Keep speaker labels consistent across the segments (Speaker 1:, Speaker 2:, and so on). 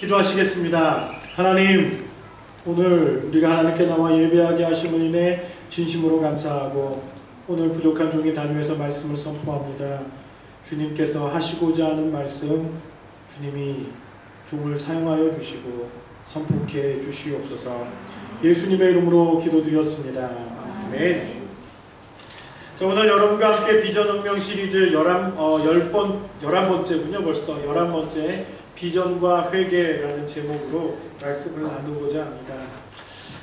Speaker 1: 기도하시겠습니다. 하나님, 오늘 우리가 하나님께 나와 예배하게 하심을 인해 진심으로 감사하고 오늘 부족한 종이 단위에서 말씀을 선포합니다. 주님께서 하시고자 하는 말씀 주님이 종을 사용하여 주시고 선포케 주시옵소서. 예수님의 이름으로 기도드렸습니다. 아멘. 자, 오늘 여러분과 함께 비전혁명 시리즈 11번째군요. 벌써 11번째 비전과 회개라는 제목으로 말씀을 나누고자 합니다.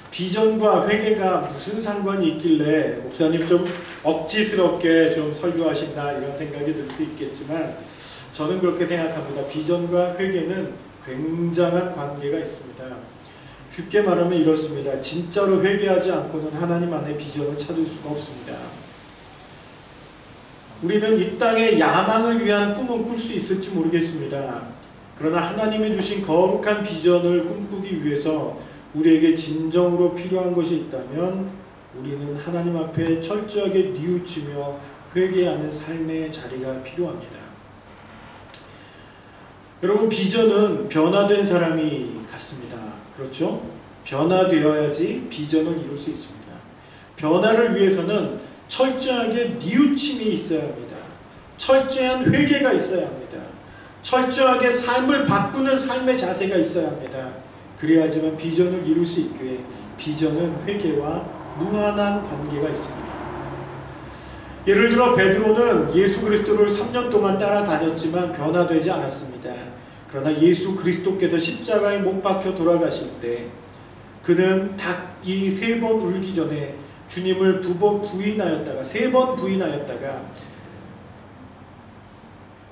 Speaker 1: 비전과 회개가 무슨 상관이 있길래 목사님 좀 억지스럽게 좀 설교하신다 이런 생각이 들 수 있겠지만 저는 그렇게 생각합니다. 비전과 회개는 굉장한 관계가 있습니다. 쉽게 말하면 이렇습니다. 진짜로 회개하지 않고는 하나님 안에 비전을 찾을 수가 없습니다. 우리는 이 땅에 야망을 위한 꿈은 꿀 수 있을지 모르겠습니다. 그러나 하나님이 주신 거룩한 비전을 꿈꾸기 위해서 우리에게 진정으로 필요한 것이 있다면 우리는 하나님 앞에 철저하게 뉘우치며 회개하는 삶의 자리가 필요합니다. 여러분, 비전은 변화된 사람이 같습니다. 그렇죠? 변화되어야지 비전을 이룰 수 있습니다. 변화를 위해서는 철저하게 뉘우침이 있어야 합니다. 철저한 회개가 있어야 합니다. 철저하게 삶을 바꾸는 삶의 자세가 있어야 합니다. 그래야지만 비전을 이룰 수 있기에 비전은 회개와 무한한 관계가 있습니다. 예를 들어 베드로는 예수 그리스도를 3년 동안 따라다녔지만 변화되지 않았습니다. 그러나 예수 그리스도께서 십자가에 못 박혀 돌아가실 때 그는 닭이 3번 울기 전에 주님을 2번 부인하였다가 3번 부인하였다가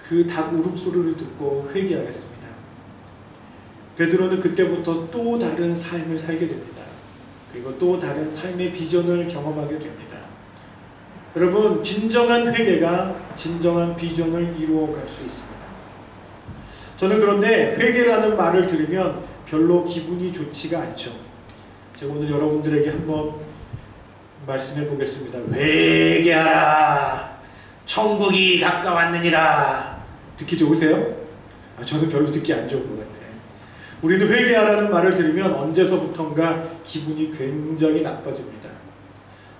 Speaker 1: 그 닭 울음소리를 듣고 회개하였습니다. 베드로는 그때부터 또 다른 삶을 살게 됩니다. 그리고 또 다른 삶의 비전을 경험하게 됩니다. 여러분, 진정한 회개가 진정한 비전을 이루어갈 수 있습니다. 저는 그런데 회개라는 말을 들으면 별로 기분이 좋지가 않죠. 제가 오늘 여러분들에게 한번 말씀해 보겠습니다. 회개하라, 천국이 가까웠느니라. 듣기 좋으세요? 저는 별로 듣기 안 좋은 것 같아요. 우리는 회개하라는 말을 들으면 언제서부턴가 기분이 굉장히 나빠집니다.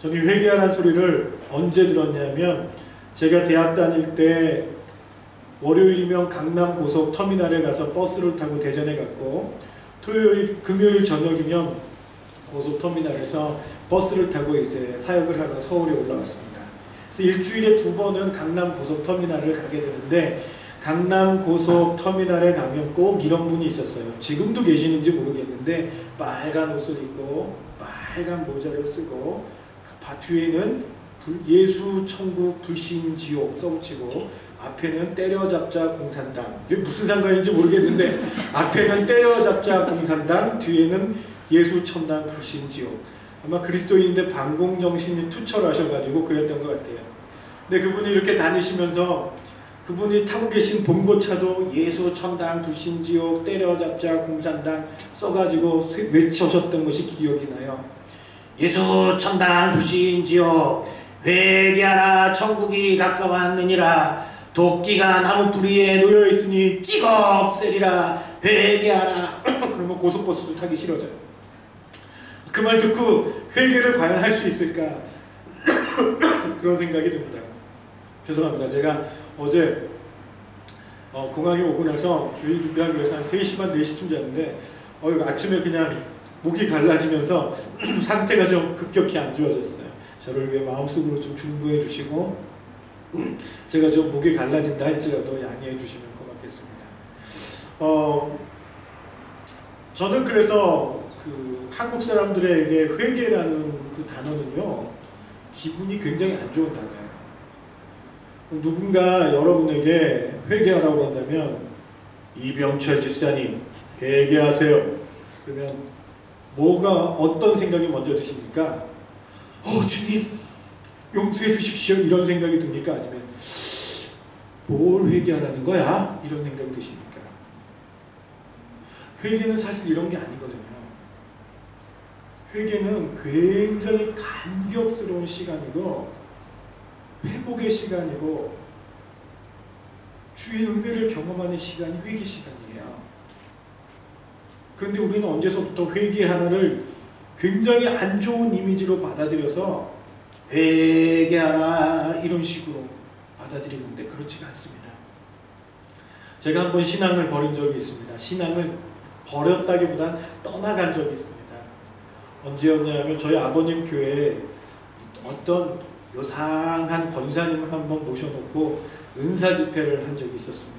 Speaker 1: 저는 회개하라는 소리를 언제 들었냐면 제가 대학 다닐 때 월요일이면 강남 고속터미널에 가서 버스를 타고 대전에 갔고 금요일 저녁이면 고속터미널에서 버스를 타고 이제 사역을 하러 서울에 올라왔습니다. 그래서 일주일에 2번은 강남 고속터미널을 가게 되는데 강남 고속터미널에 가면 꼭 이런 분이 있었어요. 지금도 계시는지 모르겠는데 빨간 옷을 입고 빨간 모자를 쓰고 뒤에는 예수 천국 불신 지옥 써붙이고 앞에는 때려잡자 공산당. 이게 무슨 상관인지 모르겠는데 앞에는 때려잡자 공산당, 뒤에는 예수 천당 불신 지옥. 아마 그리스도인인데 반공정신이 투철하셔가지고 그랬던 것 같아요. 근데 그분이 이렇게 다니시면서 그분이 타고 계신 봉고차도 예수 천당 불신 지옥 때려잡자 공산당 써가지고 외쳐셨던 것이 기억이 나요. 예수 천당 불신 지옥 회개하라, 천국이 가까웠느니라. 도끼가 나무 뿌리에 놓여있으니 찍어 없애리라. 회개하라. 그러면 고속버스도 타기 싫어져요. 그 말 듣고 회개를 과연 할 수 있을까 그런 생각이 듭니다. 죄송합니다. 제가 어제 공항에 오고 나서 주일 준비하기 위해서 한 3시 반 4시쯤 잤는데 아침에 그냥 목이 갈라지면서 상태가 좀 급격히 안 좋아졌어요. 저를 위해 마음속으로 좀 중보해 주시고 제가 좀 목이 갈라진다 할지라도 양해해 주시면 고맙겠습니다. 저는 그래서 그 한국 사람들에게 회개라는 그 단어는요 기분이 굉장히 안 좋은 단어예요. 누군가 여러분에게 회개하라고 한다면 이병철 집사님 회개하세요. 그러면 어떤 생각이 먼저 드십니까? 주님 용서해 주십시오 이런 생각이 듭니까? 아니면 뭘 회개하라는 거야? 이런 생각이 드십니까? 회개는 사실 이런 게 아니거든요. 회개는 굉장히 감격스러운 시간이고 회복의 시간이고 주의 은혜를 경험하는 시간이 회개 시간이에요. 그런데 우리는 언제서부터 회개 하나를 굉장히 안 좋은 이미지로 받아들여서 회개하라 이런 식으로 받아들이는데 그렇지가 않습니다. 제가 한번 신앙을 버린 적이 있습니다. 신앙을 버렸다기보단 떠나간 적이 있습니다. 언제였냐면 저희 아버님 교회에 어떤 요상한 권사님을 한번 모셔놓고 은사 집회를 한 적이 있었습니다.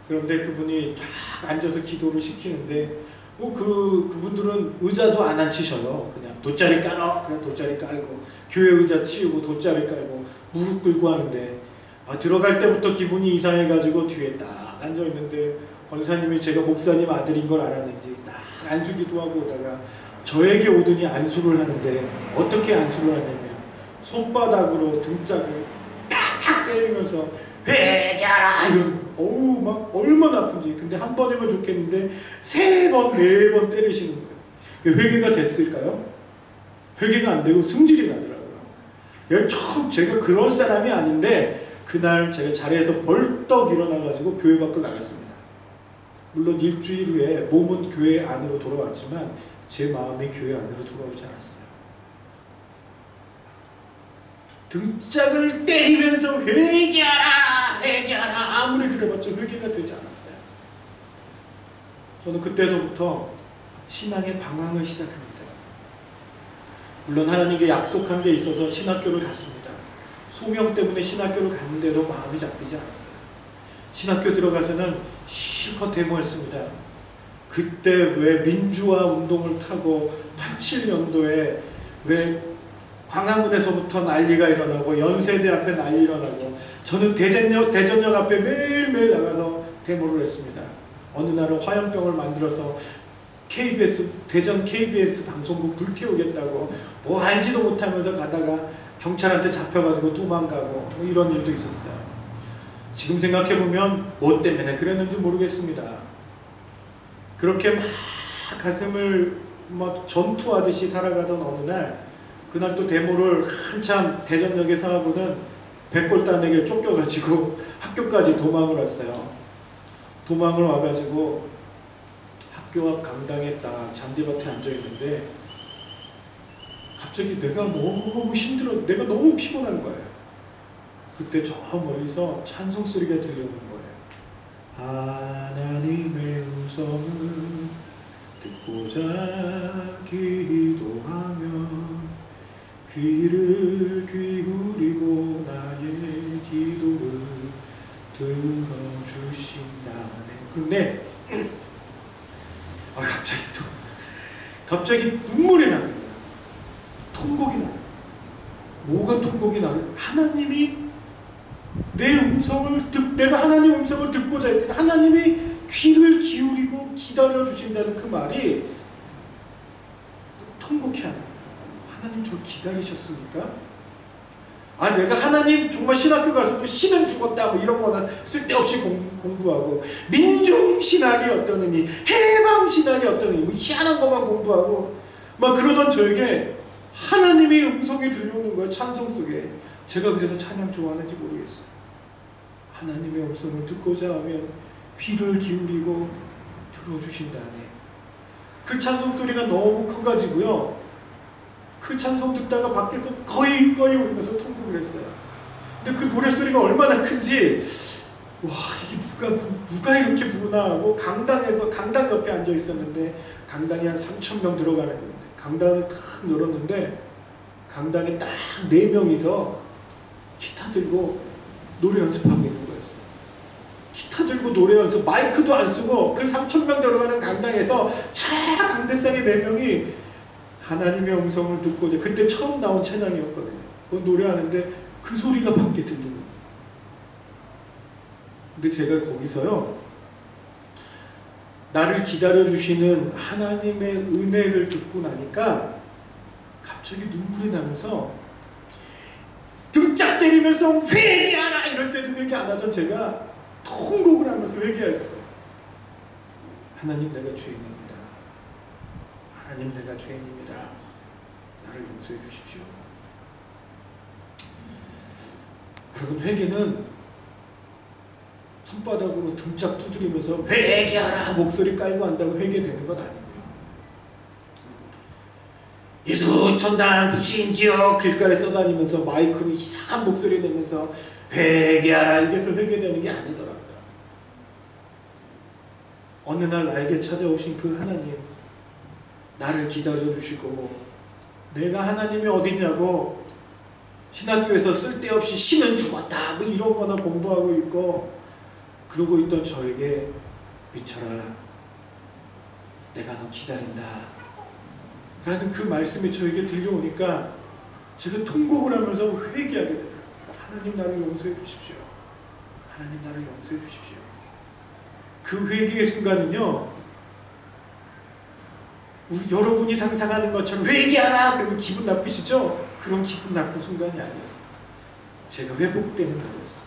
Speaker 1: 그런데 그분이 쫙 앉아서 기도를 시키는데 그분들은 의자도 안 앉히셔요. 그냥 돗자리 깔아. 그냥 돗자리 깔고 교회 의자 치우고 돗자리 깔고 무릎 꿇고 하는데 들어갈 때부터 기분이 이상해가지고 뒤에 딱 앉아있는데 권사님이 제가 목사님 아들인 걸 알았는지 딱 안수기도 하고 오다가 저에게 오더니 안수를 하는데 어떻게 안수를 하냐면 손바닥으로 등짝을 딱 때리면서 회개하라 이런 어우 막 얼마나 아픈지. 근데 한 번이면 좋겠는데 3번 4번 때리시는 거예요. 회개가 됐을까요? 회개가 안 되고 승질이 나더라고요. 처음 제가 그럴 사람이 아닌데 그날 제가 자리에서 벌떡 일어나가지고 교회 밖을 나갔습니다. 물론 일주일 후에 몸은 교회 안으로 돌아왔지만 제 마음이 교회 안으로 돌아오지 않았어요. 등짝을 때리면서 회개하라 회개하라 아무리 그래봤자 회개가 되지 않았어요. 저는 그때서부터 신앙의 방황을 시작합니다. 물론 하나님께 약속한 게 있어서 신학교를 갔습니다. 소명 때문에 신학교를 갔는데도 마음이 잡히지 않았어요. 신학교 들어가서는 실컷 데모했습니다. 그때 왜 민주화 운동을 타고 87년도에 왜 광화문에서부터 난리가 일어나고 연세대 앞에 난리 일어나고 저는 대전역 앞에 매일매일 나가서 데모를 했습니다. 어느 날은 화염병을 만들어서 대전 KBS 방송국 불태우겠다고 뭐 알지도 못하면서 가다가 경찰한테 잡혀가지고 도망가고 뭐 이런 일도 있었어요. 지금 생각해보면 뭐 때문에 그랬는지 모르겠습니다. 그렇게 막 가슴을 막 전투하듯이 살아가던 어느 날 그날 또 데모를 한참 대전역에서 하고는 백골단에게 쫓겨가지고 학교까지 도망을 왔어요. 도망을 와가지고 학교 앞 강당에 딱 잔디밭에 앉아있는데 갑자기 내가 너무 힘들어, 내가 너무 피곤한 거예요. 그때 저 멀리서 찬송 소리가 들려오는 거예요. 하나님의 음성을 듣고자 기도하면 귀를 기울이고 나의 기도를 들어주신다네. 근데 갑자기 눈물이 나는 거예요. 통곡이 나는 거예요. 뭐가 통곡이 나요? 하나님이 내가 하나님 음성을 듣고자 했더니 하나님이 귀를 기울이고 기다려주신다는 그 말이 통곡해 하는 거예요. 하나님 저를 기다리셨습니까? 내가 하나님 정말 신학교 가서 뭐 신은 죽었다 뭐 이런 거는 쓸데없이 공부하고 민중신학이 어떠느니 해방신학이 어떠느니 뭐 희한한 것만 공부하고 막 그러던 저에게 하나님의 음성이 들려오는 거예요. 찬송 속에. 제가 그래서 찬양 좋아하는지 모르겠어요. 하나님의 음성을 듣고자 하면 귀를 기울이고 들어주신다네. 그 찬송 소리가 너무 커가지고요. 그 찬송 듣다가 밖에서 거의 울면서 통곡을 했어요. 근데 그 노래소리가 얼마나 큰지 와 이게 누가 이렇게 부르나 하고 강당 옆에 앉아 있었는데 강당이 한 3,000명 들어가는 건데 강당을 탁 열었는데 강당에 딱 4명이서 기타 들고 노래 연습하고 있는 거였어요. 기타 들고 노래 연습 마이크도 안 쓰고 그 3,000명 들어가는 강당에서 저 강대상의 4명이 하나님의 음성을 듣고 그때 처음 나온 찬양이었거든요. 그 노래하는데 그 소리가 밖에 들리는 거예요. 근데 제가 거기서요 나를 기다려주시는 하나님의 은혜를 듣고 나니까 갑자기 눈물이 나면서 등짝 때리면서 회개하라 이럴 때도 회개 안 하던 제가 통곡을 하면서 회개했어요. 하나님 내가 죄인입니다. 하나님 내가 죄인입니다. 나를 용서해 주십시오. 여러분 회개는 손바닥으로 등짝 두드리면서 회개하라 목소리 깔고 한다고 회개되는 건 아니고요. 예수 천당 부시인지요 길가에 써다니면서 마이크로 이상한 목소리 내면서 회개하라 이래서 회개되는 게 아니더라고요. 어느 날 나에게 찾아오신 그 하나님, 나를 기다려주시고 내가 하나님이 어디냐고 신학교에서 쓸데없이 신은 죽었다 뭐 이런 거나 공부하고 있고 그러고 있던 저에게 민철아 내가 너 기다린다 라는 그 말씀이 저에게 들려오니까 제가 통곡을 하면서 회개하게 되더라고요. 하나님 나를 용서해 주십시오. 하나님 나를 용서해 주십시오. 그 회개의 순간은요, 여러분이 상상하는 것처럼 회개하라 그러면 기분 나쁘시죠? 그런 기분 나쁜 순간이 아니었어요. 제가 회복되는 날이었어요.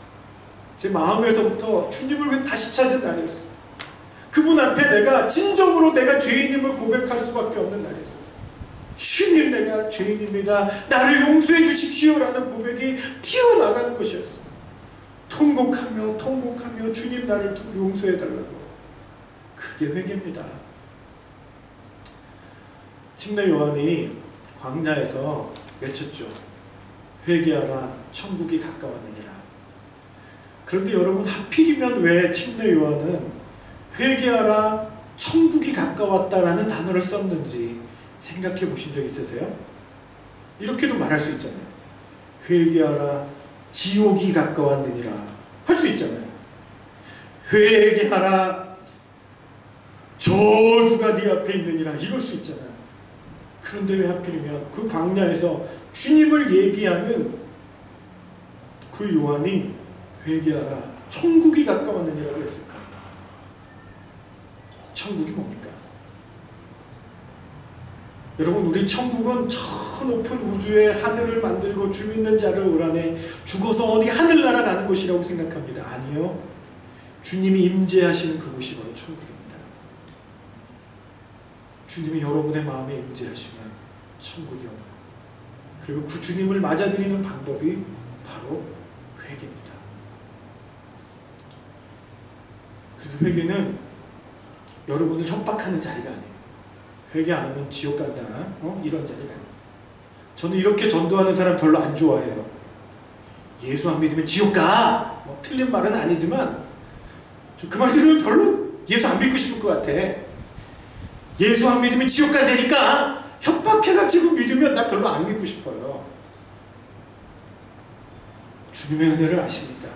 Speaker 1: 제 마음에서부터 주님을 다시 찾은 날이었어요. 그분 앞에 내가 진정으로 내가 죄인임을 고백할 수밖에 없는 날이었어요. 주님 내가 죄인입니다. 나를 용서해 주십시오 라는 고백이 튀어나가는 것이었어요. 통곡하며 주님 나를 용서해 달라고. 그게 회개입니다. 침례 요한이 광야에서 외쳤죠. 회개하라 천국이 가까웠느니라. 그런데 여러분 하필이면 왜 침례 요한은 회개하라 천국이 가까웠다라는 단어를 썼는지 생각해 보신 적 있으세요? 이렇게도 말할 수 있잖아요. 회개하라 지옥이 가까웠느니라 할 수 있잖아요. 회개하라 저주가 네 앞에 있느니라 이럴 수 있잖아요. 그런데 왜 하필이면 그 광야에서 주님을 예비하는 그 요한이 회개하라 천국이 가까웠느니라고 했을까? 천국이 뭡니까? 여러분 우리 천국은 저 높은 우주의 하늘을 만들고 주 믿는 자를 올 안에 죽어서 어디 하늘나라 가는 곳이라고 생각합니다. 아니요. 주님이 임재하시는 그곳이 바로 천국입니다. 주님이 여러분의 마음에 임재하시면 천국이 오는 거예요. 그리고 그 주님을 맞아들이는 방법이 바로 회개입니다. 그래서 회개는 여러분을 협박하는 자리가 아니에요. 회개 안 하면 지옥 간다 이런 자리가 아니에요. 저는 이렇게 전도하는 사람 별로 안 좋아해요. 예수 안 믿으면 지옥 가! 틀린 말은 아니지만 그 말 들으면 별로 예수 안 믿고 싶을 것 같아. 예수 안 믿으면 지옥 간다니까 협박해가지고 믿으면 나 별로 안 믿고 싶어요. 주님의 은혜를 아십니까?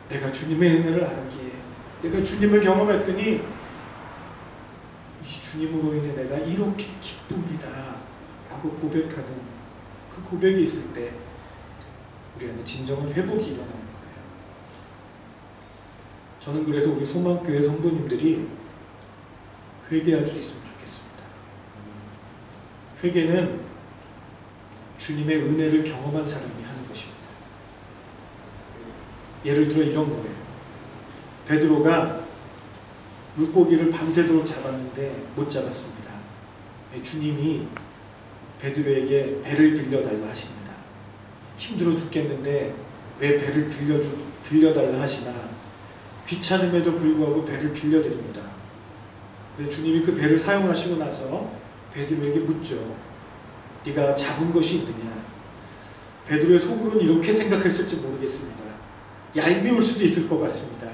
Speaker 1: 내가 주님의 은혜를 알았기에 내가 주님을 경험했더니 이 주님으로 인해 내가 이렇게 기쁩니다 라고 고백하는 그 고백이 있을 때 우리 안에 진정한 회복이 일어나는 거예요. 저는 그래서 우리 소망교회 성도님들이 회개할 수 있으면 좋겠습니다. 회개는 주님의 은혜를 경험한 사람이 하는 것입니다. 예를 들어 이런 거예요. 베드로가 물고기를 밤새도록 잡았는데 못 잡았습니다. 주님이 베드로에게 배를 빌려달라 하십니다. 힘들어 죽겠는데 왜 배를 빌려달라 하시나 귀찮음에도 불구하고 배를 빌려드립니다. 주님이 그 배를 사용하시고 나서 베드로에게 묻죠. 네가 잡은 것이 있느냐? 베드로의 속으로는 이렇게 생각했을지 모르겠습니다. 얄미울 수도 있을 것 같습니다.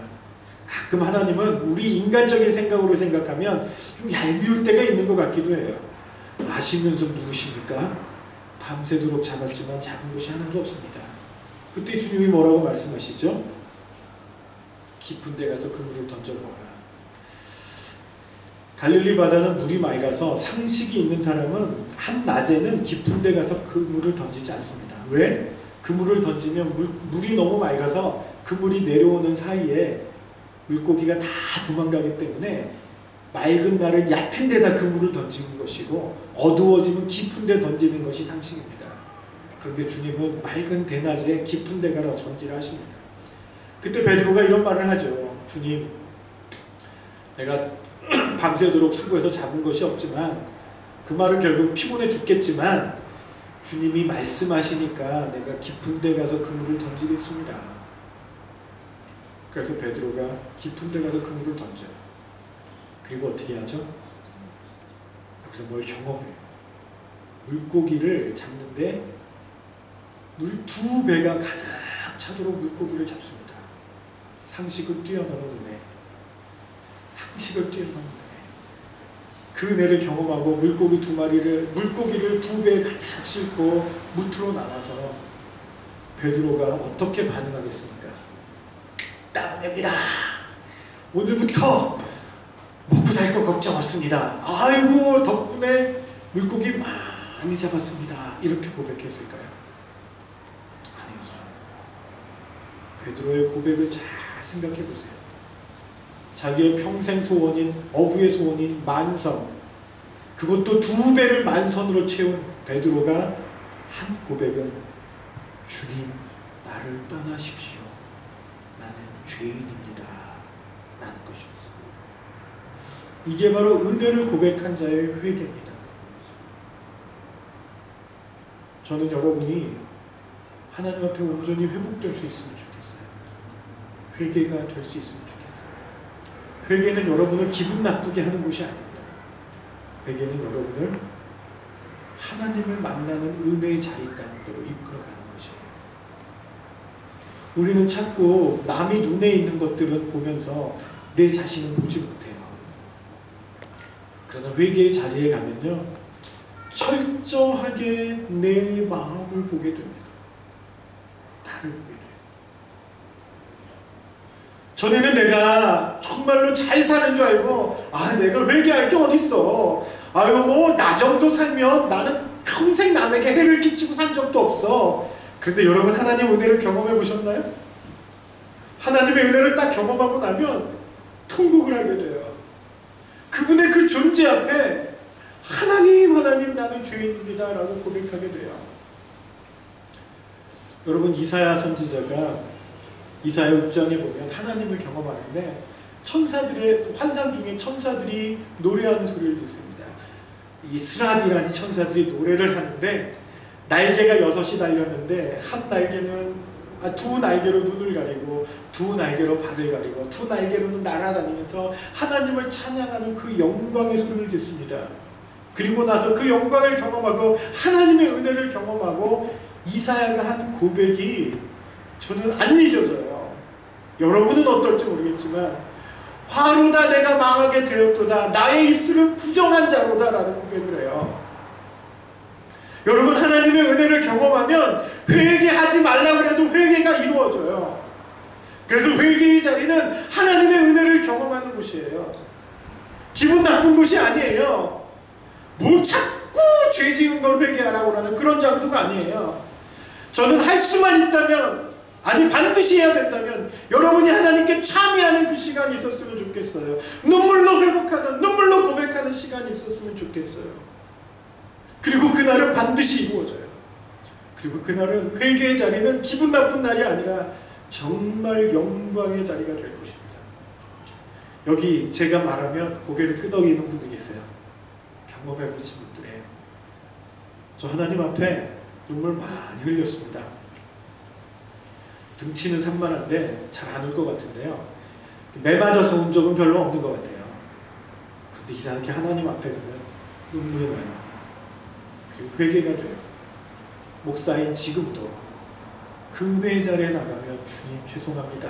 Speaker 1: 가끔 하나님은 우리 인간적인 생각으로 생각하면 좀 얄미울 때가 있는 것 같기도 해요. 아시면서 물으십니까? 밤새도록 잡았지만 잡은 것이 하나도 없습니다. 그때 주님이 뭐라고 말씀하시죠? 깊은 데 가서 그물을 던져보아라. 갈릴리 바다는 물이 맑아서 상식이 있는 사람은 한낮에는 깊은 데 가서 그 물을 던지지 않습니다. 왜? 그 물을 던지면 물이 너무 맑아서 그 물이 내려오는 사이에 물고기가 다 도망가기 때문에 맑은 날은 얕은 데다 그 물을 던지는 것이고 어두워지면 깊은 데 던지는 것이 상식입니다. 그런데 주님은 맑은 대낮에 깊은 데 가라 던지라 하십니다. 그때 베드로가 이런 말을 하죠. 주님, 내가 밤새도록 수고해서 잡은 것이 없지만 그 말은 결국 피곤해 죽겠지만 주님이 말씀하시니까 내가 깊은 데 가서 그물을 던지겠습니다. 그래서 베드로가 깊은 데 가서 그물을 던져요. 그리고 어떻게 하죠? 거기서 뭘 경험해요. 물고기를 잡는데 물 2배가 가득 차도록 물고기를 잡습니다. 상식을 뛰어넘은 은혜. 상식을 뛰어넘은 은혜. 그 은혜를 경험하고 물고기를 2배 가득 싣고 무트로 나가서 베드로가 어떻게 반응하겠습니까? 따라냅니다. 오늘부터 먹고 살 거 걱정 없습니다. 아이고 덕분에 물고기 많이 잡았습니다. 이렇게 고백했을까요? 아니었어요. 베드로의 고백을 잘 생각해 보세요. 자기의 평생 소원인 어부의 소원인 만선, 그것도 2배를 만선으로 채운 베드로가 한 고백은 주님 나를 떠나십시오. 나는 죄인입니다. 라는 것이었어요. 이게 바로 은혜를 고백한 자의 회개입니다. 저는 여러분이 하나님 앞에 온전히 회복될 수 있으면 좋겠어요. 회개가 될 수 있으면 좋겠어요. 회개는 여러분을 기분 나쁘게 하는 것이 아닙니다. 회개는 여러분을 하나님을 만나는 은혜의 자리까지로 이끌어가는 것이에요. 우리는 자꾸 남이 눈에 있는 것들은 보면서 내 자신은 보지 못해요. 그러나 회개의 자리에 가면요, 철저하게 내 마음을 보게 됩니다. 나를 보게 돼요. 전에는 내가 정말로 잘 사는 줄 알고, 내가 회개할 게 어딨어. 아유 나 정도 살면 나는 평생 남에게 해를 끼치고 산 적도 없어. 그런데 여러분, 하나님 은혜를 경험해 보셨나요? 하나님의 은혜를 딱 경험하고 나면 통곡을 하게 돼요. 그분의 그 존재 앞에 하나님 나는 죄인입니다 라고 고백하게 돼요. 여러분, 이사야 선지자가 이사야 6장에 보면 하나님을 경험하는데 천사들의 환상 중에 천사들이 노래하는 소리를 듣습니다. 이 스라비라는 천사들이 노래를 하는데 날개가 6이 달렸는데 한 날개는 두 날개로 눈을 가리고 두 날개로 발을 가리고 두 날개로는 날아다니면서 하나님을 찬양하는 그 영광의 소리를 듣습니다. 그리고 나서 그 영광을 경험하고 하나님의 은혜를 경험하고 이사야가 한 고백이 저는 안 잊어져요. 여러분은 어떨지 모르겠지만, 화로다 내가 망하게 되었도다 나의 입술은 부정한 자로다 라는 고백을 해요. 여러분, 하나님의 은혜를 경험하면 회개하지 말라고 해도 회개가 이루어져요. 그래서 회개의 자리는 하나님의 은혜를 경험하는 곳이에요. 기분 나쁜 곳이 아니에요. 뭘 자꾸 죄 지은 걸 회개하라고 하는 그런 장소가 아니에요. 저는 할 수만 있다면, 반드시 해야 된다면 여러분이 하나님께 참여하는 그 시간이 있었으면 좋겠어요. 눈물로 회복하는, 눈물로 고백하는 시간이 있었으면 좋겠어요. 그리고 그날은 반드시 이루어져요. 그리고 그날은 회개의 자리는 기분 나쁜 날이 아니라 정말 영광의 자리가 될 것입니다. 여기 제가 말하면 고개를 끄덕이는 분들 계세요. 경험해 보신 분들이에요. 저 하나님 앞에 눈물 많이 흘렸습니다. 등치는 산만한데 잘 안 울 것 같은데요. 매 맞아서 운 적은 별로 없는 것 같아요. 그런데 이상하게 하나님 앞에 가면 눈물이 나요. 그리고 회개가 돼요. 목사인 지금도 그 은혜의 자리에 나가면 주님 죄송합니다.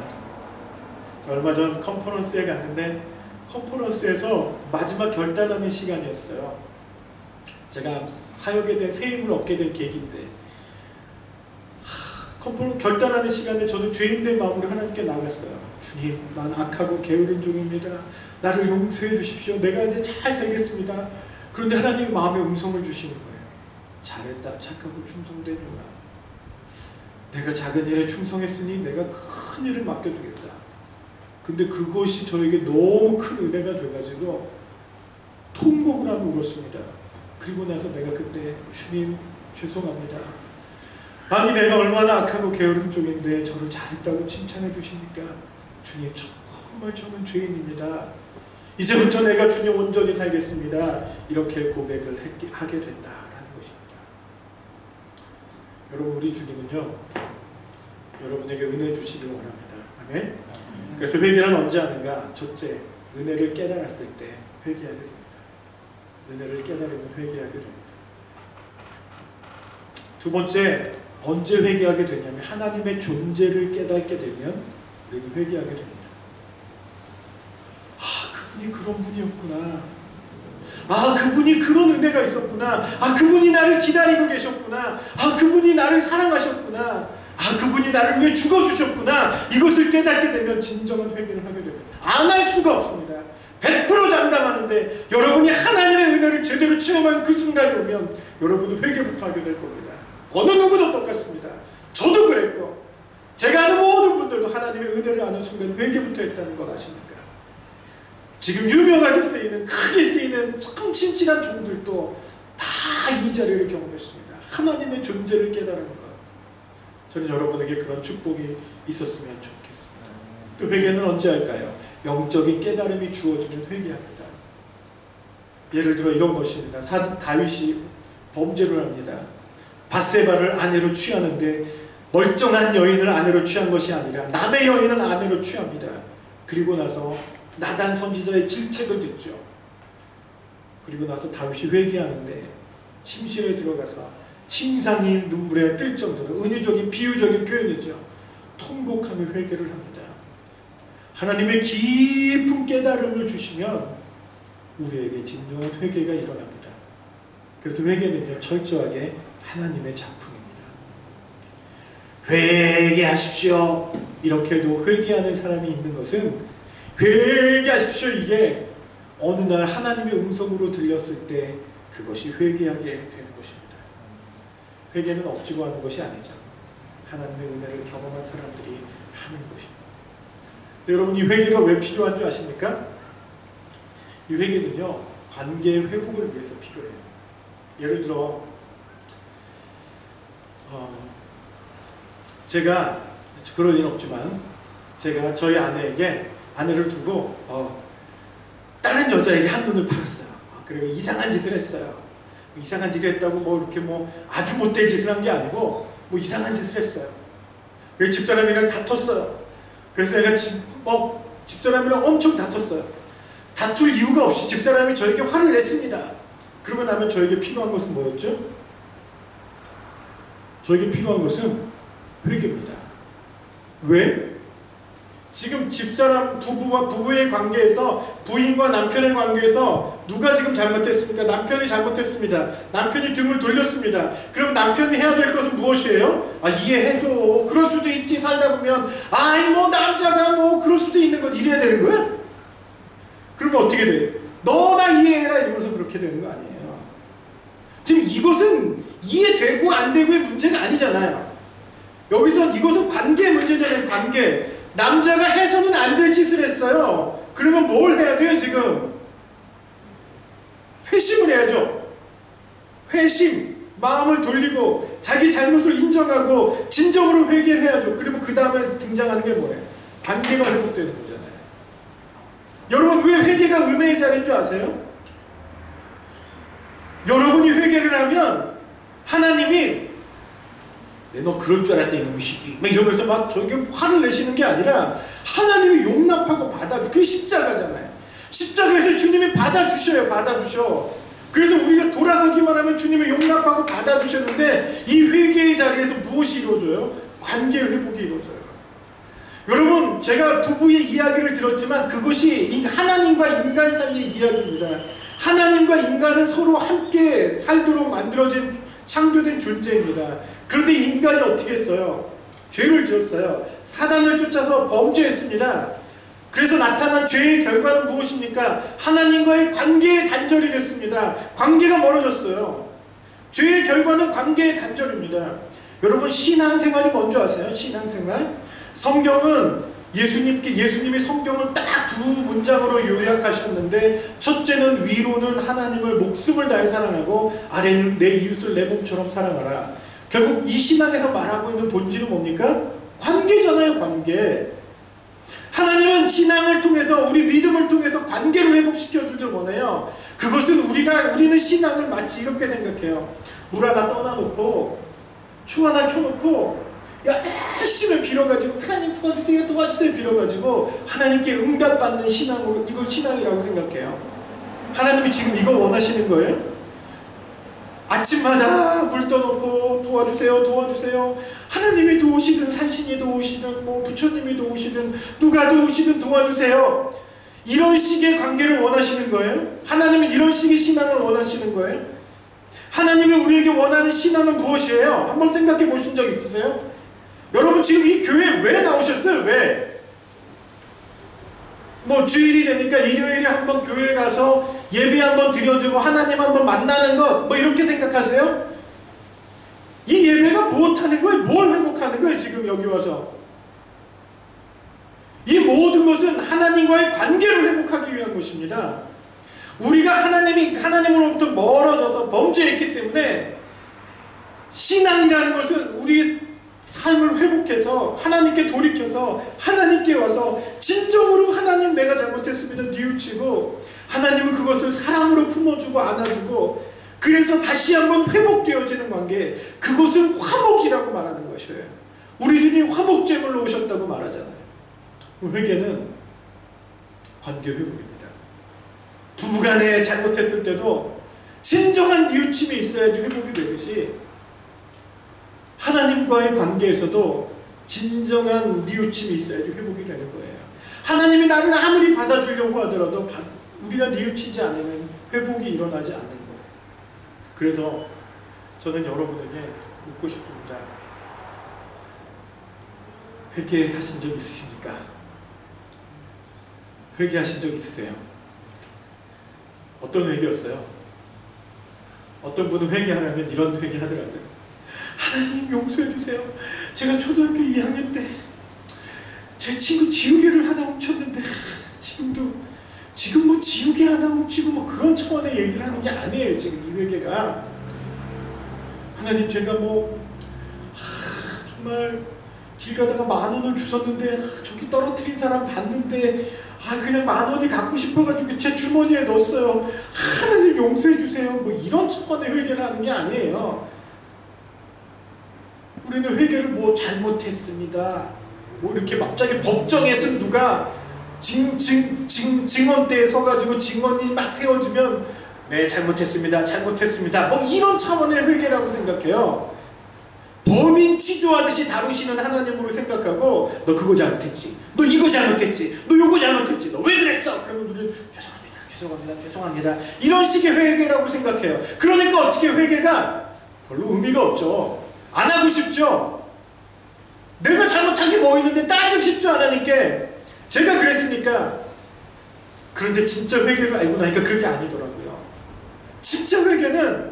Speaker 1: 얼마 전 컨퍼런스에 갔는데 컨퍼런스에서 마지막 결단하는 시간이었어요. 제가 사역에 대한 새 힘을 얻게 된 계기인데 결단하는 시간에 저는 죄인된 마음으로 하나님께 나갔어요. 주님, 난 악하고 게으른 종입니다. 나를 용서해 주십시오. 내가 이제 잘 살겠습니다. 그런데 하나님이 마음의 음성을 주시는 거예요. 잘했다. 착하고 충성된 종아. 내가 작은 일에 충성했으니 내가 큰 일을 맡겨주겠다. 근데 그것이 저에게 너무 큰 은혜가 돼가지고 통곡을 하며 울었습니다. 그리고 나서 내가 그때 주님 죄송합니다. 아니 내가 얼마나 악하고 게으른 쪽인데 저를 잘했다고 칭찬해 주십니까? 주님, 정말 저는 죄인입니다. 이제부터 내가 주님 온전히 살겠습니다. 이렇게 고백을 하게 됐다라는 것입니다. 여러분, 우리 주님은요, 여러분에게 은혜 주시길 원합니다. 아멘. 그래서 회개는 언제 하는가? 첫째, 은혜를 깨달았을 때 회개하게 됩니다. 은혜를 깨달으면 회개하게 됩니다. 두 번째, 언제 회개하게 되냐면 하나님의 존재를 깨닫게 되면 우리는 회개하게 됩니다. 아, 그분이 그런 분이었구나. 아, 그분이 그런 은혜가 있었구나. 아, 그분이 나를 기다리고 계셨구나. 아, 그분이 나를 사랑하셨구나. 아, 그분이 나를 위해 죽어주셨구나. 이것을 깨닫게 되면 진정한 회개를 하게 됩니다. 안 할 수가 없습니다. 100% 장담하는데 여러분이 하나님의 은혜를 제대로 체험한 그 순간이 오면 여러분은 회개부터 하게 될 겁니다. 어느 누구도 똑같습니다. 저도 그랬고 제가 아는 모든 분들도 하나님의 은혜를 아는 순간 회개부터 했다는 것 아십니까? 지금 유명하게 쓰이는, 크게 쓰이는 참 친칠한 종들도 다 이 자리를 경험했습니다. 하나님의 존재를 깨달은 것. 저는 여러분에게 그런 축복이 있었으면 좋겠습니다. 또 회개는 언제 할까요? 영적인 깨달음이 주어지면 회개합니다. 예를 들어 이런 것입니다. 다윗이 범죄를 합니다. 밧세바를 아내로 취하는데 멀쩡한 여인을 아내로 취한 것이 아니라 남의 여인을 아내로 취합니다. 그리고 나서 나단 선지자의 질책을 듣죠. 그리고 나서 다윗이 회개하는데 침실에 들어가서 침상이 눈물에 뜰 정도로 은유적인 비유적인 표현이죠. 통곡하며 회개를 합니다. 하나님의 깊은 깨달음을 주시면 우리에게 진정한 회개가 일어납니다. 그래서 회개는요, 철저하게 하나님의 작품입니다. 회개하십시오. 이렇게도 회개하는 사람이 있는 것은 회개하십시오, 이게 어느 날 하나님의 음성으로 들렸을 때 그것이 회개하게 되는 것입니다. 회개는 억지로 하는 것이 아니죠. 하나님의 은혜를 경험한 사람들이 하는 것입니다. 여러분, 이 회개가 왜 필요한 줄 아십니까? 이 회개는요, 관계의 회복을 위해서 필요해요. 예를 들어 제가 그럴 일은 없지만 제가 저희 아내를 두고 다른 여자에게 한눈을 팔았어요. 그리고 이상한 짓을 했어요. 이상한 짓을 했다고 뭐 이렇게 뭐 아주 못된 짓을 한 게 아니고 뭐 이상한 짓을 했어요. 그래서 집사람이랑 다퉜어요. 그래서 내가 집사람이랑 엄청 다퉜어요. 다툴 이유가 없이 집사람이 저에게 화를 냈습니다. 그러고 나면 저에게 필요한 것은 뭐였죠? 저에게 필요한 것은 회개입니다. 왜? 지금 집사람 부부와 부부의 관계에서, 부인과 남편의 관계에서 누가 지금 잘못했습니까? 남편이 잘못했습니다. 남편이 등을 돌렸습니다. 그럼 남편이 해야 될 것은 무엇이에요? 이해해줘. 그럴 수도 있지. 살다 보면 남자가 그럴 수도 있는 건 이래야 되는 거야? 그러면 어떻게 돼? 너나 이해해라 이러면서 그렇게 되는 거 아니에요. 지금 이것은 이해되고 안 되고의 문제가 아니잖아요. 여기서 이것은 관계 문제잖아요. 관계. 남자가 해서는 안 될 짓을 했어요. 그러면 뭘 해야 돼요 지금? 회심을 해야죠. 회심. 마음을 돌리고 자기 잘못을 인정하고 진정으로 회개를 해야죠. 그러면 그 다음에 등장하는 게 뭐예요? 관계가 회복되는 거잖아요. 여러분, 왜 회개가 은혜의 자리인 줄 아세요? 여러분이 회개를 하면 하나님이 너 그럴 줄 알았다 이놈의 새끼 막 이러면서 막 저에게 화를 내시는 게 아니라 하나님이 용납하고 받아주. 그게 십자가잖아요. 십자가에서 주님이 받아주셔요. 받아주셔. 그래서 우리가 돌아서기만 하면 주님이 용납하고 받아주셨는데 이 회개의 자리에서 무엇이 이루어져요? 관계 회복이 이루어져요. 여러분, 제가 부부의 이야기를 들었지만 그것이 하나님과 인간 사이의 이야기입니다. 하나님과 인간은 서로 함께 살도록 만들어진 창조된 존재입니다. 그런데 인간이 어떻게 했어요? 죄를 지었어요. 사단을 쫓아서 범죄했습니다. 그래서 나타난 죄의 결과는 무엇입니까? 하나님과의 관계의 단절이 됐습니다. 관계가 멀어졌어요. 죄의 결과는 관계의 단절입니다. 여러분, 신앙생활이 뭔지 아세요? 신앙생활? 성경은 예수님이 성경을 딱 두 문장으로 요약하셨는데, 첫째는 위로는 하나님을 목숨을 다해 사랑하고 아래는 내 이웃을 내 몸처럼 사랑하라. 결국 이 신앙에서 말하고 있는 본질은 뭡니까? 관계잖아요. 관계. 하나님은 신앙을 통해서, 우리 믿음을 통해서 관계를 회복시켜 주길 원해요. 그것은 우리는 신앙을 마치 이렇게 생각해요. 물 하나 떠나놓고 초 하나 켜놓고 열심히 빌어가지고 하나님 도와주세요 도와주세요 빌어가지고 하나님께 응답받는 신앙으로, 이걸 신앙이라고 생각해요. 하나님이 지금 이걸 원하시는 거예요? 아침마다 물 떠놓고 도와주세요 도와주세요, 하나님이 도우시든 산신이 도우시든 뭐 부처님이 도우시든 누가 도우시든 도와주세요, 이런 식의 관계를 원하시는 거예요? 하나님은 이런 식의 신앙을 원하시는 거예요? 하나님이 우리에게 원하는 신앙은 무엇이에요? 한번 생각해 보신 적 있으세요? 여러분 지금 이 교회에 왜 나오셨어요? 왜? 뭐 주일이 되니까 일요일에 한번 교회에 가서 예배 한번 드려주고 하나님 한번 만나는 것, 뭐 이렇게 생각하세요? 이 예배가 무엇하는 거예요? 뭘 회복하는 거예요? 지금 여기 와서 이 모든 것은 하나님과의 관계를 회복하기 위한 것입니다. 우리가 하나님으로부터 멀어져서 범죄했기 때문에 신앙이라는 것은 우리의 삶을 회복해서 하나님께 돌이켜서 하나님께 와서 진정으로 하나님 내가 잘못했습니다 뉘우치고 하나님은 그것을 사랑으로 품어주고 안아주고 그래서 다시 한번 회복되어지는 관계, 그것을 화목이라고 말하는 것이에요. 우리 주님 화목제물로 오셨다고 말하잖아요. 회개는 관계 회복입니다. 부부간에 잘못했을 때도 진정한 뉘우침이 있어야지 회복이 되듯이 하나님과의 관계에서도 진정한 뉘우침이 있어야지 회복이 되는 거예요. 하나님이 나를 아무리 받아주려고 하더라도 우리가 뉘우치지 않으면 회복이 일어나지 않는 거예요. 그래서 저는 여러분에게 묻고 싶습니다. 회개하신 적 있으십니까? 회개하신 적 있으세요? 어떤 회개였어요? 어떤 분은 회개하려면 이런 회개 하더라고요. 하나님 용서해 주세요. 제가 초등학교 2학년 때 제 친구 지우개를 하나 훔쳤는데 지금 뭐 지우개 하나 훔치고 뭐 그런 차원의 얘기를 하는 게 아니에요. 지금 이 회개가 하나님 제가 정말 길 가다가 10,000원을 주셨는데 저기 떨어뜨린 사람 봤는데 그냥 10,000원이 갖고 싶어가지고 제 주머니에 넣었어요. 하나님 용서해 주세요. 뭐 이런 차원의 회개를 하는 게 아니에요. 우리는 회개를 뭐 잘못했습니다. 뭐 이렇게 갑자기 법정에서 누가 증언대에 서가지고 증언이 막 세워지면 네 잘못했습니다. 잘못했습니다. 뭐 이런 차원의 회개라고 생각해요. 범인 취조하듯이 다루시는 하나님으로 생각하고 너 그거 잘못했지. 너 이거 잘못했지. 너 요거 잘못했지. 너 왜 그랬어? 그러면 우리는 죄송합니다. 이런 식의 회개라고 생각해요. 그러니까 어떻게 회개가 별로 의미가 없죠. 안 하고 싶죠. 내가 잘못한 게 뭐 있는데 따지고 싶지 않으니까 제가 그랬으니까. 그런데 진짜 회개를 알고 나니까 그게 아니더라고요. 진짜 회개는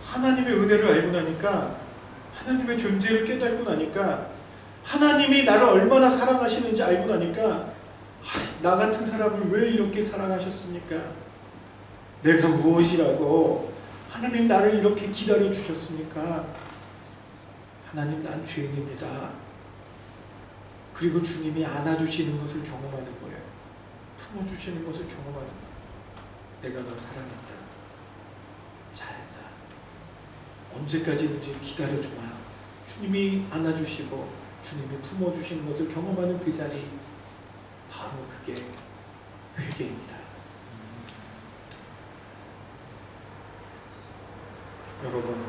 Speaker 1: 하나님의 은혜를 알고 나니까, 하나님의 존재를 깨닫고 나니까, 하나님이 나를 얼마나 사랑하시는지 알고 나니까 나 같은 사람을 왜 이렇게 사랑하셨습니까? 내가 무엇이라고 하나님 나를 이렇게 기다려 주셨습니까? 하나님 난 죄인입니다. 그리고 주님이 안아주시는 것을 경험하는 거예요. 품어주시는 것을 경험하는 거예요. 내가 널 사랑했다. 잘했다. 언제까지든지 기다려주마. 주님이 안아주시고 주님이 품어주시는 것을 경험하는 그 자리, 바로 그게 회개입니다. 여러분,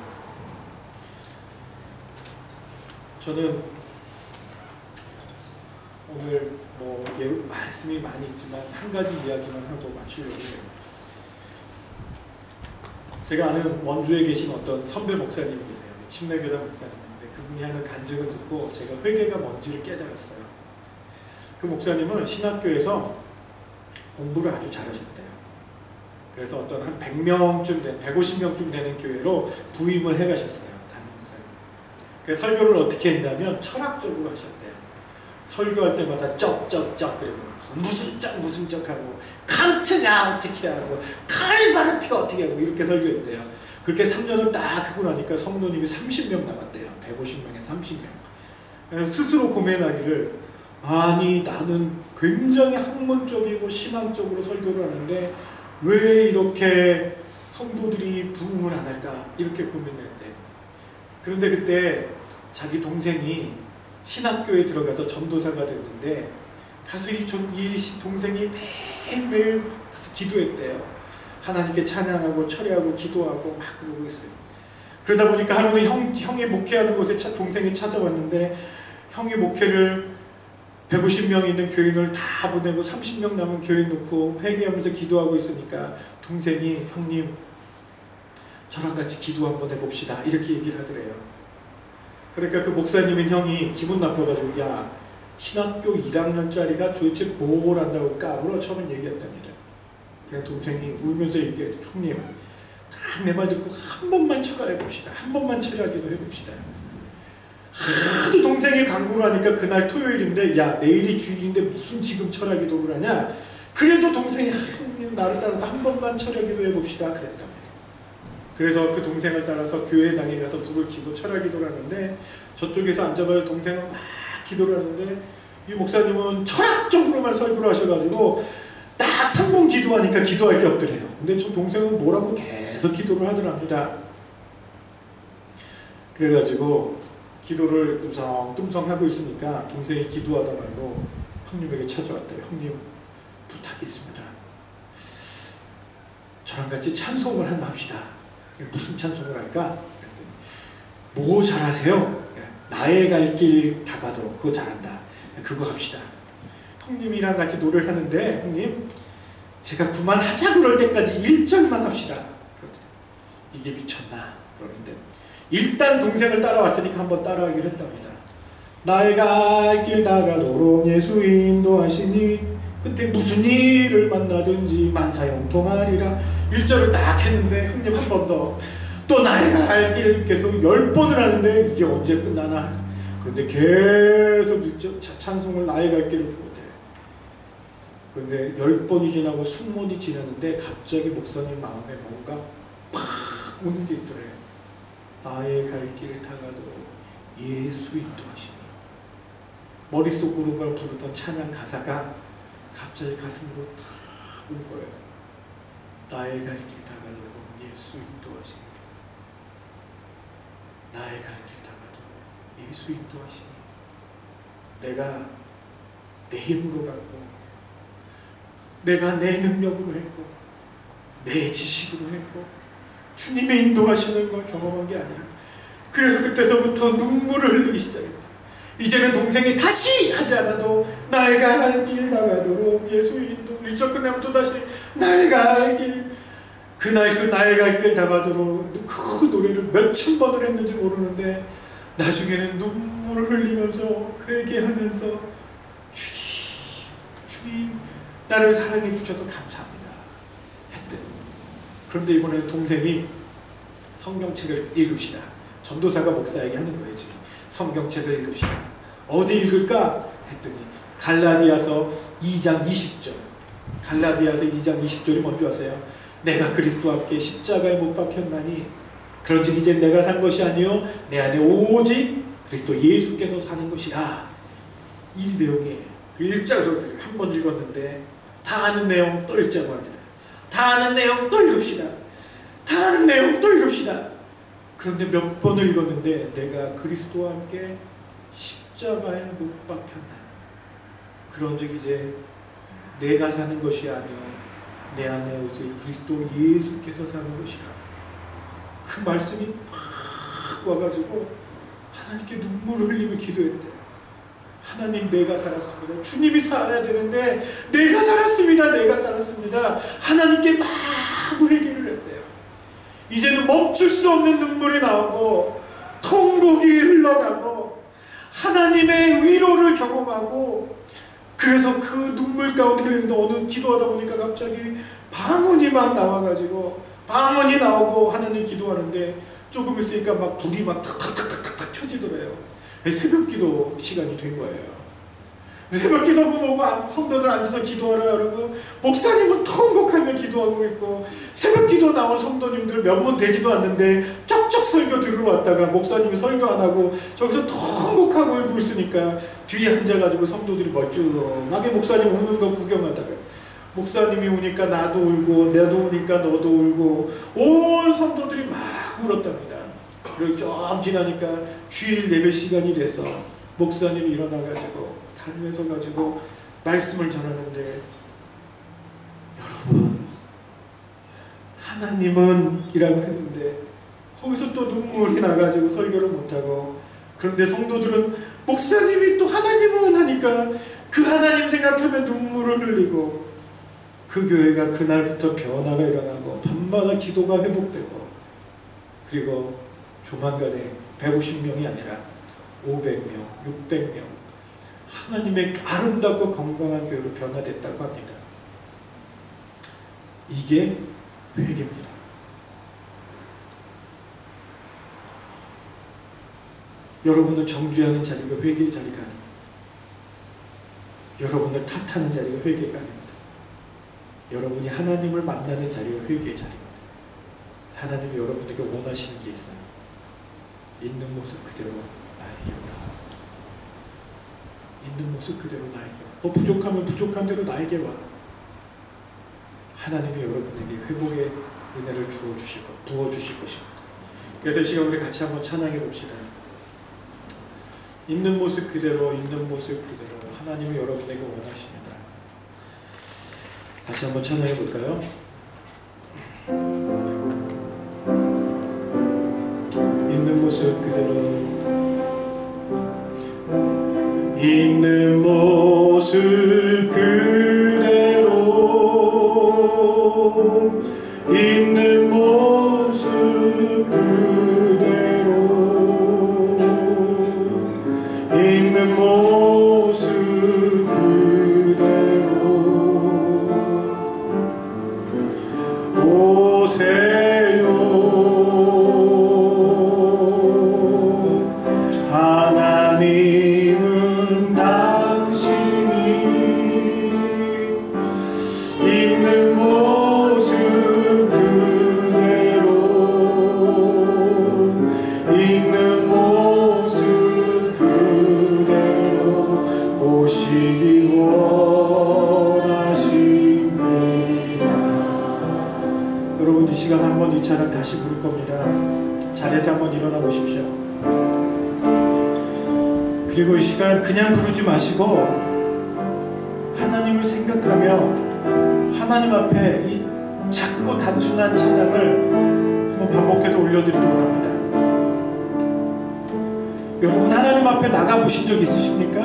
Speaker 1: 저는 오늘 말씀이 많이 있지만 한 가지 이야기만 하고 마치려고 해요. 제가 아는 원주에 계신 어떤 선배 목사님이 계세요. 침례교단 목사님인데 그분이 하는 간증을 듣고 제가 회개가 뭔지를 깨달았어요. 그 목사님은 신학교에서 공부를 아주 잘하셨대요. 그래서 어떤 한 100명쯤 150명쯤 되는 교회로 부임을 해가셨어요. 담임 목사님. 그래서 설교를 어떻게 했냐면 철학적으로 하셨대요. 설교할 때마다 쩍쩍쩍 그리고 무슨 쩍 하고 칸트가 어떻게 하고 칼바르트가 어떻게 하고 이렇게 설교했대요. 그렇게 3년을 딱 하고 나니까 성도님이 30명 남았대요. 150명에 30명. 스스로 고민하기를, 아니 나는 굉장히 학문적이고 신앙적으로 설교를 하는데 왜 이렇게 성도들이 부흥을 안 할까 이렇게 고민을 했대요. 그런데 그때 자기 동생이 신학교에 들어가서 전도사가 됐는데 가서 이 동생이 매일매일 가서 기도했대요. 하나님께 찬양하고 철회하고 기도하고 막 그러고 있어요. 그러다 보니까 하루는 형이 목회하는 곳에 동생이 찾아왔는데 형이 목회를 150명 있는 교인을 다 보내고 30명 남은 교인 놓고 회개하면서 기도하고 있으니까 동생이 형님 저랑 같이 기도 한번 해봅시다 이렇게 얘기를 하더래요. 그러니까 그 목사님인 형이 기분 나빠가지고 야 신학교 1학년짜리가 도대체 뭘 안다고 까불어 처음엔 얘기했답니다. 그래서 동생이 울면서 얘기해요. 형님 내 말 듣고 한 번만 철회해봅시다. 한 번만 철회하기도 해봅시다. 하도 동생이 강구를 하니까 그날 토요일인데 야 내일이 주일인데 무슨 지금 철학기도를 하냐. 그래도 동생이 형님 나를 따라서 한 번만 철학기도 해봅시다 그랬답니다. 그래서 그 동생을 따라서 교회당에 가서 불을 켜고 철학기도를 하는데 저쪽에서 앉아봐요. 동생은 막 기도를 하는데 이 목사님은 철학적으로만 설교를 하셔가지고 딱 3분 기도하니까 기도할 게 없더래요. 근데 저 동생은 뭐라고 계속 기도를 하더랍니다. 그래가지고 기도를 뜸성뜸성 하고 있으니까 동생이 기도하다 말고 형님에게 찾아왔대요. 형님 부탁이 있습니다. 저랑 같이 찬송을 하나 합시다. 무슨 찬송을 할까? 그랬더니 뭐 잘하세요? 나의 갈 길 다가도록 그거 잘한다. 그거 합시다. 형님이랑 같이 노래를 하는데 형님 제가 그만하자 그럴 때까지 1절만 합시다. 이게 미쳤나? 그러는데 일단 동생을 따라왔으니까 한번 따라하기로 했답니다. 나의 갈 길 다가도록 예수 인도하시니 끝에 무슨 일을 만나든지 만사형통하리라. 1절을 딱 했는데 형님 한 번 더 또 나의 갈 길 계속 10번을 하는데 이게 언제 끝나나. 그런데 계속 찬송을 나의 갈 길을 부르대요. 그런데 10번이 지나고 20번이 지나는데 갑자기 목사님 마음에 뭔가 팍 오는 게 있더래요. 나의 갈 길 다가도록 예수 인도하시니. 머릿속으로만 부르던 찬양 가사가 갑자기 가슴으로 탁 온 거예요. 나의 갈 길 다가도록 예수 인도하시니. 나의 갈 길 다가도록 예수 인도하시니. 내가 내 힘으로 갔고 내가 내 능력으로 했고 내 지식으로 했고 주님의 인도하시는 걸 경험한 게 아니라 그래서 그때서부터 눈물을 흘리기 시작했다. 이제는 동생이 다시 하지 않아도 나의 갈 길 다가도록 예수 인도. 1절 끝나면 또다시 나의 갈 길. 그날 그 나의 갈 길 다가도록 그 노래를 몇천 번을 했는지 모르는데 나중에는 눈물을 흘리면서 회개하면서 주님 나를 사랑해 주셔서 감사합니다 했대요. 그런데 이번에 동생이 성경책을 읽읍시다. 전도사가 목사에게 하는 거예요. 지금 성경책을 읽읍시다. 어디 읽을까? 했더니 갈라디아서 2장 20절. 갈라디아서 2장 20절이 뭔지 아세요? 내가 그리스도와 함께 십자가에 못 박혔나니 그런즉 이제 내가 산 것이 아니요 내 안에 오직 그리스도 예수께서 사는 것이라. 이 내용이 그 일자로 한 번 읽었는데 다 아는 내용 또 읽자고 하더라. 다 아는 내용 또 읽읍시다. 다 아는 내용 또 읽읍시다. 그런데 몇 번을 읽었는데 내가 그리스도와 함께 십자가에 못 박혔나니 그런즉 이제 내가 사는 것이 아니요 내 안에 오직 그리스도 예수께서 사는 것이라. 그 말씀이 팍 와가지고 하나님께 눈물을 흘리며 기도했대요. 하나님 내가 살았습니다. 주님이 살아야 되는데 내가 살았습니다. 내가 살았습니다. 하나님께 막 회개를 했대요. 이제는 멈출 수 없는 눈물이 나오고 통곡이 흘러가고 하나님의 위로를 경험하고 그래서 그 눈물 가운데 흘리는데 어느 기도하다 보니까 갑자기 방언이 막 나와가지고 방언이 나오고 하나님 기도하는데 조금 있으니까 막 불이 막 탁탁탁탁탁 켜지더래요. 새벽 기도 시간이 된 거예요. 새벽 기도문 오고 성도들 앉아서 기도하라 그러고 목사님은 통곡하며 기도하고 있고 새벽 기도 나온 성도님들 몇 분 되지도 않는데 쩍쩍 설교 들으러 왔다가 목사님이 설교 안 하고 저기서 통곡하고 울고 있으니까 뒤에 앉아가지고 성도들이 멀쩡하게 목사님 우는 거 구경하다가 목사님이 우니까 나도 울고 나도 우니까 너도 울고 온 성도들이 막 울었답니다. 그리고 좀 지나니까 주일 예배 시간이 돼서 목사님이 일어나가지고 단에 서가지고 말씀을 전하는데, 여러분 하나님은 이라고 했는데 거기서 또 눈물이 나가지고 설교를 못하고, 그런데 성도들은 목사님이 또 하나님은 하니까 그 하나님 생각하면 눈물을 흘리고, 그 교회가 그날부터 변화가 일어나고 밤마다 기도가 회복되고, 그리고 조만간에 150명이 아니라 500명, 600명 하나님의 아름답고 건강한 교회로 변화됐다고 합니다. 이게 회개입니다. 여러분을 정죄하는 자리가 회개의 자리가 아닙니다. 여러분을 탓하는 자리가 회개가 아닙니다. 여러분이 하나님을 만나는 자리가 회개의 자리입니다. 하나님이 여러분에게 원하시는 게 있어요. 있는 모습 그대로 나에게 오라. 있는 모습 그대로 나에게 오라. 부족하면 부족한 대로 나에게 와. 하나님이 여러분에게 회복의 은혜를 주어주실 것, 부어주실 것입니다. 그래서 이 시간 우리 같이 한번 찬양해 봅시다. 있는 모습 그대로, 있는 모습 그대로 하나님이 여러분에게 원하십니다. 다시 한번 찬양해 볼까요? 있는 모습 그대로, 있는 모습 그대로, 있는 모습 그대로, 있는 모습 그대로 오세요. 하나님은 당신이 있는 모습 그대로, 있는 모습 그대로 오시기 원하십니다. 여러분 이 시간 한번 이 찬양 다시 부를 겁니다. 자리에서 한번 일어나 보십시오. 그리고 이 시간 그냥 부르지 마시고 하나님을 생각하며 하나님 앞에 이 작고 단순한 찬양을 한번 반복해서 올려드리기 원합니다. 여러분 하나님 앞에 나가보신 적 있으십니까?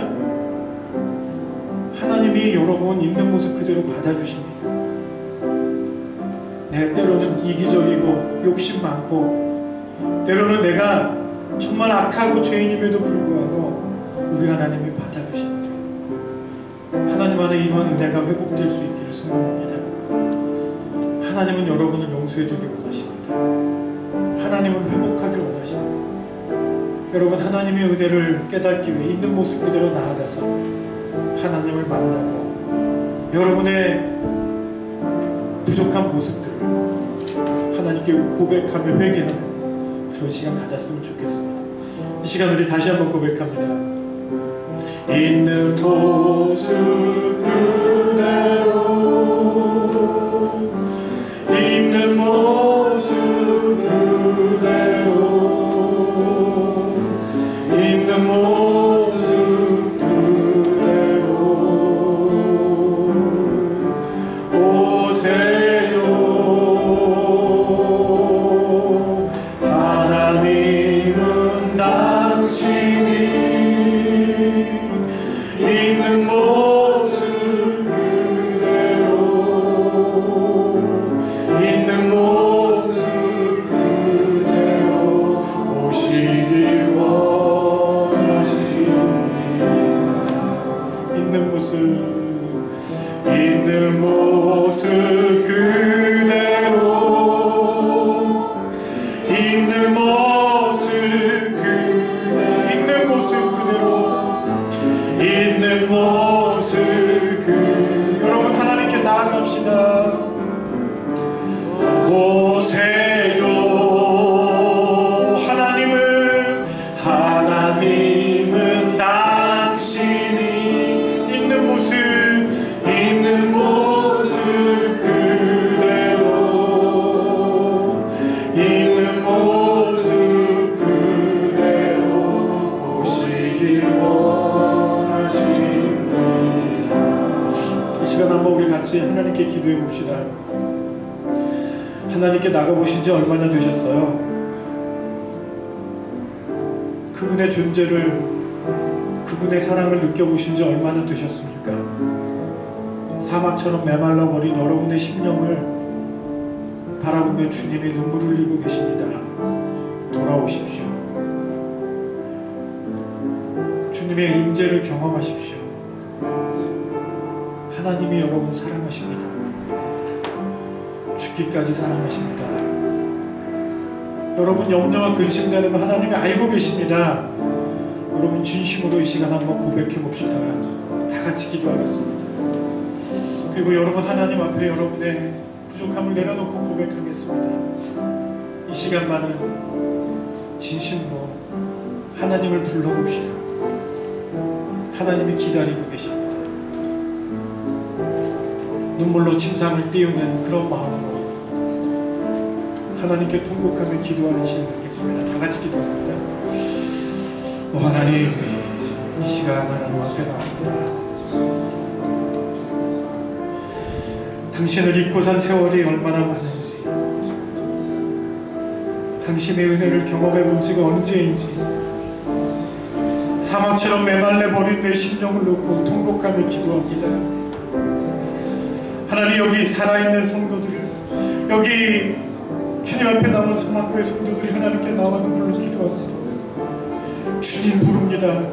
Speaker 1: 하나님이 여러분 있는 모습 그대로 받아주십니다. 네, 때로는 이기적이고 욕심 많고 때로는 내가 정말 악하고 죄인임에도 불구하고 우리 하나님이 받아주십니다. 하나님 안에 이러한 은혜가 회복될 수 있기를 소망합니다. 하나님은 여러분을 용서해주기 원하십니다. 하나님은 회복하길 원하십니다. 여러분 하나님의 은혜를 깨닫기 위해 있는 모습 그대로 나아가서 하나님을 만나고 여러분의 부족한 모습들을 하나님께 고백하며 회개하는 그런 시간 가졌으면 좋겠습니다. 이 시간 우리 다시 한번 고백합니다. 있는 모습 그대로, 있는 모습 그대로, 있는 모습 그대로 오세요. 하나님은 당신이 있는 모습 그대로, 있는 모습 돌아봅시다. 하나님께 나가보신 지 얼마나 되셨어요? 그분의 존재를, 그분의 사랑을 느껴보신 지 얼마나 되셨습니까? 사막처럼 메말라버린 여러분의 심령을 바라보며 주님이 눈물을 흘리고 계십니다. 돌아오십시오. 주님의 임재를 경험하십시오. 하나님이 여러분 사랑하십니다. 죽기까지 사랑하십니다. 여러분 염려와 근심되는 거 하나님이 알고 계십니다. 여러분 진심으로 이 시간 한번 고백해 봅시다. 다 같이 기도하겠습니다. 그리고 여러분 하나님 앞에 여러분의 부족함을 내려놓고 고백하겠습니다. 이 시간만은 진심으로 하나님을 불러봅시다. 하나님이 기다리고 계십니다. 눈물로 침상을 띄우는 그런 마음으로 하나님께 통곡하며 기도하는 시간 갖겠습니다. 다 같이 기도합니다. 하나님, 이 시간 하나님 앞에 나옵니다. 당신을 잊고 산 세월이 얼마나 많은지, 당신의 은혜를 경험해 본 지가 언제인지, 사막처럼 메말라버린 내 심령을 놓고 통곡하며 기도합니다. 하나님, 여기 살아있는 성도들, 여기 주님 앞에 남은 소망교회 성도들이 하나님께 나와 눈물로 기도합니다. 주님 부릅니다.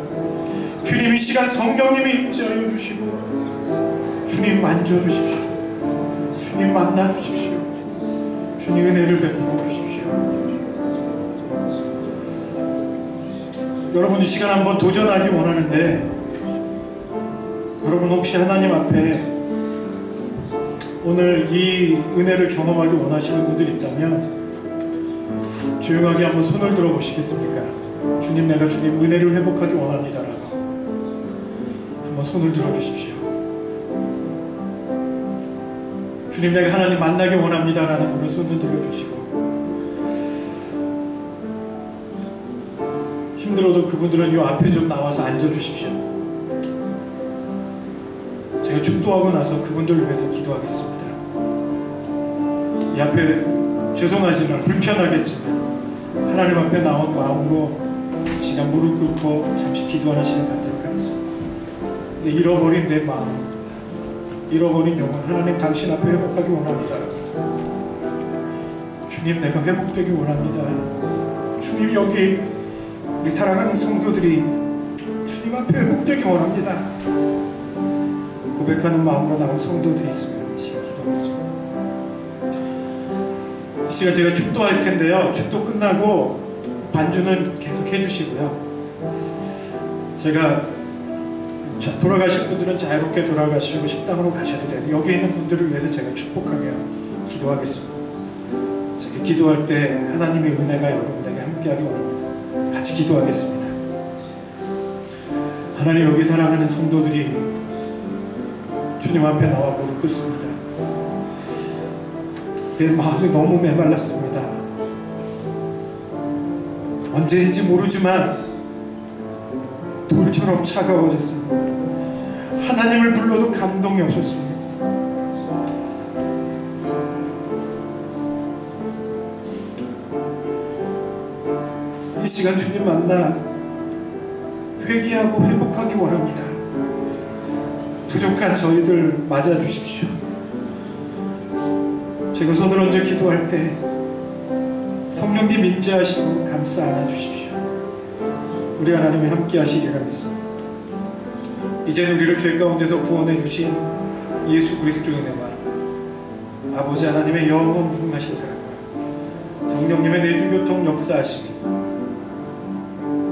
Speaker 1: 주님 이 시간 성령님이 임재하여 주시고 주님 만져주십시오. 주님 만나주십시오. 주님 은혜를 베풀어 주십시오. 여러분 이 시간 한번 도전하기 원하는데, 여러분 혹시 하나님 앞에 오늘 이 은혜를 경험하기 원하시는 분들이 있다면 조용하게 한번 손을 들어 보시겠습니까? 주님, 내가 주님 은혜를 회복하기 원합니다 라고 한번 손을 들어 주십시오. 주님, 내가 하나님 만나기 원합니다 라는 분을 손을 들어 주시고, 힘들어도 그분들은 이 앞에 좀 나와서 앉아 주십시오. 제가 축도하고 나서 그분들을 위해서 기도하겠습니다. 이 앞에 죄송하지만 불편하겠지만 하나님 앞에 나온 마음으로 시간 무릎 꿇고 잠시 기도하는 시간 갖도록 하겠습니다. 잃어버린 내 마음, 잃어버린 영혼, 하나님 당신 앞에 회복하기 원합니다. 주님, 내가 회복되기 원합니다. 주님, 여기 우리 사랑하는 성도들이 주님 앞에 회복되기 원합니다. 고백하는 마음으로 나온 성도들이 있으면 이 시간 기도하겠습니다. 이 시간 제가 축도할 텐데요, 축도 끝나고 반주는 계속 해주시고요, 제가 돌아가실 분들은 자유롭게 돌아가시고 식당으로 가셔도 돼요. 여기 있는 분들을 위해서 제가 축복하며 기도하겠습니다. 제가 기도할 때 하나님의 은혜가 여러분에게 함께하기 원합니다. 같이 기도하겠습니다. 하나님, 여기 사랑하는 성도들이 주님 앞에 나와 무릎 꿇습니다. 내 마음이 너무 메말랐습니다. 언제인지 모르지만 돌처럼 차가워졌습니다. 하나님을 불러도 감동이 없었습니다. 이 시간 주님 만나 회개하고 회복하기 원합니다. 부족한 저희들 맞아주십시오. 제가 손을 얹어 기도할 때 성령님 임재하시고 감싸 안아주십시오. 우리 하나님이 함께 하시리라 믿습니다. 이제는 우리를 죄 가운데서 구원해 주신 예수 그리스도의 은혜와 아버지 하나님의 영원 무궁하신 사랑과 성령님의 내주교통 역사하심이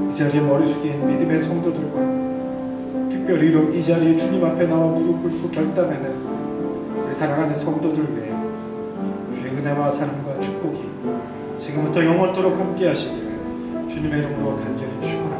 Speaker 1: 이 자리에 머리 숙인 믿음의 성도들과 특별히 이 자리에 주님 앞에 나와 무릎 꿇고 결단하는 우리 사랑하는 성도들 위해 주의 은혜와 사랑과 축복이 지금부터 영원토록 함께 하시기를 주님의 이름으로 간절히 축원합니다.